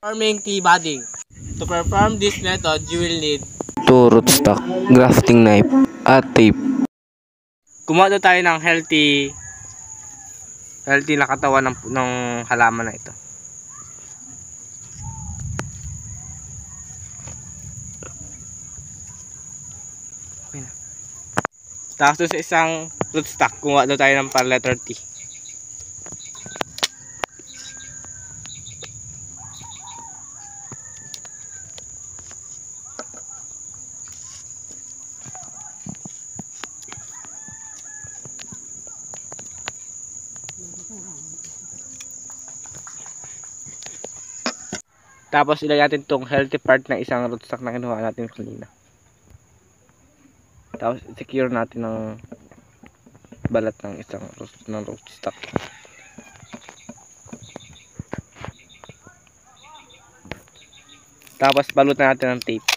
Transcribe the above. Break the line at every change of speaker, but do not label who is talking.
Forming T-budding. To perform this method, you will need
2 rootstock, grafting knife, at tape.
gumawa tayo ng healthy na katawan ng halaman na ito. Okay na. Tapos sa isang rootstock, gumawa tayo ng par letter T. Tapos ilagay natin itong healthy part ng isang rootstock na kinuha natin kanina. Tapos secure natin ng balat ng isang rootstock. Tapos balutan natin ng tape.